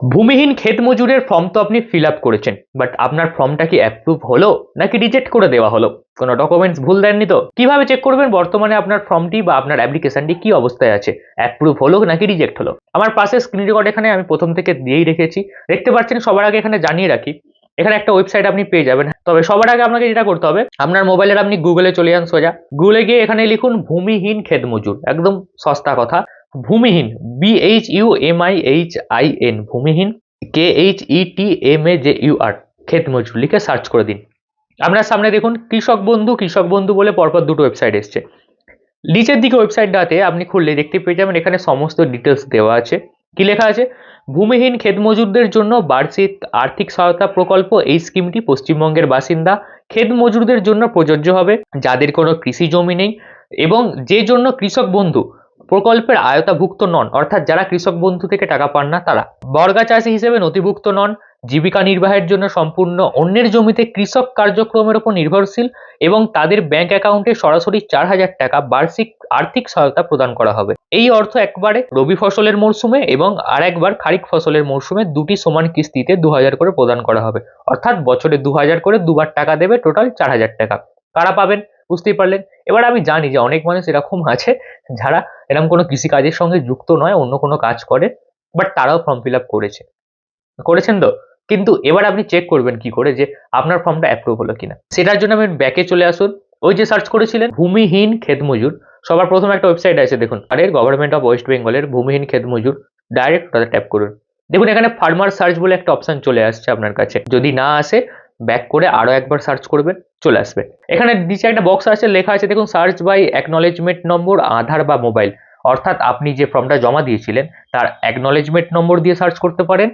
ভূমিহীন ক্ষেত মজুরের ফর্ম তো আপনি ফিল আপ করেছেন, বাট আপনার ফর্মটা কি অ্যাপ্রুভ হলো নাকি রিজেক্ট করে দেওয়া হলো? কোনো ডকুমেন্টস ভুল দেননি তো? কিভাবে চেক করবেন বর্তমানে আপনার ফর্মটি বা আপনার অ্যাপ্লিকেশনটি কি অবস্থায় আছে, অ্যাপ্রুভ হলো নাকি রিজেক্ট হলো? আমার পাশে স্ক্রিন রেকর্ড এখানে আমি প্রথম থেকে দিয়েই রেখেছি, দেখতে পাচ্ছেন। সবার আগে এখানে জানিয়ে রাখি, এখানে একটা ওয়েবসাইট আপনি পেয়ে যাবেন। তবে সবার আগে আপনাকে যেটা করতে হবে, আপনার মোবাইলের আপনি গুগলে চলে যান, সোজা গুগলে গিয়ে এখানে লিখুন ভূমিহীন ক্ষেত মজুর, একদম সস্তা কথা। ভূমিহীন, BHUMIHIN, ভূমিহীন, KHETMAJUR, ক্ষেত মজুর লিখে সার্চ করে দিন। আপনার সামনে দেখুন কৃষক বন্ধু বলে পরপর দুটো ওয়েবসাইট এসছে। নিচের দিকে ওয়েবসাইটটাতে আপনি খুললে দেখতে পেয়ে যাবেন এখানে সমস্ত ডিটেলস দেওয়া আছে। কি লেখা আছে? ভূমিহীন ক্ষেত মজুরদের জন্য বার্ষিক আর্থিক সহায়তা প্রকল্প। এই স্কিমটি পশ্চিমবঙ্গের বাসিন্দা ক্ষেত মজুরদের জন্য প্রযোজ্য হবে যাদের কোনো কৃষি জমি নেই এবং যে জন্য কৃষক বন্ধু প্রকল্পের আওতাভুক্ত নন, অর্থাৎ যারা কৃষক বন্ধু থেকে টাকা পান না তারা, বর্গা চাষী হিসেবে নথিভুক্ত নন, জীবিকা নির্বাহের জন্য সম্পূর্ণ অন্যের জমিতে কৃষক কার্যক্রমের উপর নির্ভরশীল এবং তাদের ব্যাংক অ্যাকাউন্টে সরাসরি 4,000 টাকা বার্ষিক আর্থিক সহায়তা প্রদান করা হবে। এই অর্থ একবারে রবি ফসলের মরশুমে এবং আর একবার খারিফ ফসলের মরশুমে দুটি সমান কিস্তিতে 2,000 করে প্রদান করা হবে। অর্থাৎ বছরে 2,000 করে দুবার টাকা দেবে, টোটাল 4,000 টাকা। কারা পাবেন বুঝতেই পারলেন। এবার আমি জানি যে অনেক মানুষ এরকম আছে যারা এরকম কোনো কৃষিকাজের সঙ্গে যুক্ত নয়, অন্য কোনো কাজ করে, বাট তারাও ফর্ম ফিল আপ করেছেন তো। কিন্তু এবার আপনি চেক করবেন কি করে যে আপনার ফর্মটা অ্যাপ্রুভ হলো কিনা। সেটার জন্য আপনি ব্যাকে চলে আসুন। ওই যে সার্চ করেছিলেন ভূমিহীন ক্ষেত মজুর, সবার প্রথমে একটা ওয়েবসাইট আছে দেখুন, আরে গভর্নমেন্ট অফ ওয়েস্ট বেঙ্গলের ভূমিহীন ক্ষেত মজুর, ডাইরেক্ট ওটাতে ট্যাপ করুন। দেখুন এখানে ফার্মার সার্চ বলে একটা অপশন চলে আসছে আপনার কাছে। যদি না আসে ব্যাক করে আরো একবার সার্চ করবেন, চলে আসবে। এখানে নিচে একটা বক্স আছে, লেখা আছে দেখুন, সার্চ বাই অ্যাকনলেজমেন্ট নম্বর, আধার বা মোবাইল। অর্থাৎ আপনি যে ফর্মটা জমা দিয়েছিলেন তার অ্যাকনলেজমেন্ট নম্বর দিয়ে সার্চ করতে পারেন,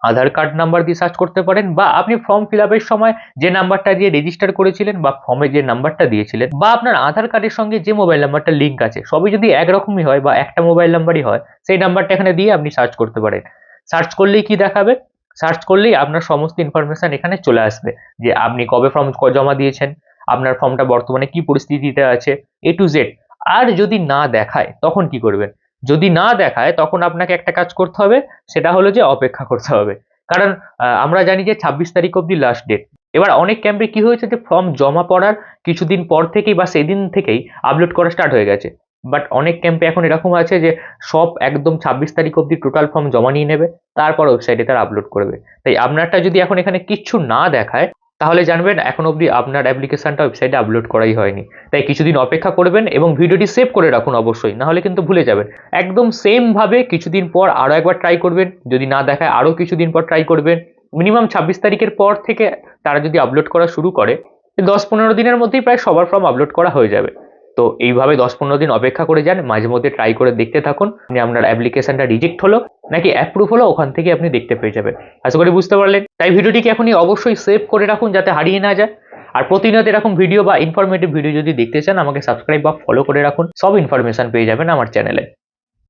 আধার কার্ড নাম্বার দিয়ে সার্চ করতে পারেন, বা আপনি ফর্ম ফিল আপের সময় যে নাম্বারটা দিয়ে রেজিস্টার করেছিলেন বা ফর্মে যে নাম্বারটা দিয়েছিলেন বা আপনার আধার কার্ডের সঙ্গে যে মোবাইল নাম্বারটা লিঙ্ক আছে, সবই যদি একরকমই হয় বা একটা মোবাইল নাম্বারই হয়, সেই নাম্বারটা এখানে দিয়ে আপনি সার্চ করতে পারেন। সার্চ করলেই কি দেখাবে? সার্চ করলেই আপনার সমস্ত ইনফরমেশন এখানে চলে আসবে, যে আপনি কবে ফর্ম জমা দিয়েছেন, আপনার ফর্মটা বর্তমানে কি পরিস্থিতিতে আছে, A to Z। আর যদি না দেখায় তখন কি করবেন? যদি না দেখায় তখন আপনাকে একটা কাজ করতে হবে, সেটা হলো যে অপেক্ষা করতে হবে। কারণ আমরা জানি যে 26 তারিখ অবধি লাস্ট ডেট। এবার অনেক ক্যাম্পে কি হয়েছে যে ফর্ম জমা পড়ার কিছুদিন পর থেকেই বা সেদিন থেকেই আপলোড করা স্টার্ট হয়ে গেছে। বাট অনেক ক্যাম্পে এখন এরকম আছে যে সব একদম 26 তারিখ অবধি টোটাল ফর্ম জমা নিয়ে নেবে, তারপর ওয়েবসাইটে তারা আপলোড করবে। তাই আপনারটা যদি এখন এখানে কিচ্ছু না দেখায়, তাহলে জানবেন এখন অবধি আপনার অ্যাপ্লিকেশনটা ওয়েবসাইটে আপলোড করাই হয়নি। তাই কিছুদিন অপেক্ষা করবেন এবং ভিডিওটি সেভ করে রাখুন অবশ্যই, না হলে কিন্তু ভুলে যাবেন। একদম সেম ভাবে কিছুদিন পর আরো একবার ট্রাই করবেন, যদি না দেখায় আরো কিছুদিন পর ট্রাই করবেন। মিনিমাম 26 তারিখের পর থেকে তারা যদি আপলোড করা শুরু করে, 10-15 দিনের মধ্যেই প্রায় সবার ফর্ম আপলোড করা হয়ে যাবে। তো এইভাবে 10-15 দিন অপেক্ষা করে যান, মাঝে মধ্যে ট্রাই করে দেখতে থাকুন আপনার অ্যাপ্লিকেশনটা রিজেক্ট হলো নাকি অ্যাপ্রুভ হলো, ওখান থেকে আপনি দেখতে পেয়ে যাবেন। আশা করি বুঝতে পারলেন। তাই ভিডিওটিকে এখনই অবশ্যই সেভ করে রাখুন যাতে হারিয়ে না যায়। আর প্রতিনিয়ত এরকম ভিডিও বা ইনফরমেটিভ ভিডিও যদি দেখতে চান, আমাকে সাবস্ক্রাইব বা ফলো করে রাখুন, সব ইনফরমেশন পেয়ে যাবেন আমার চ্যানেলে।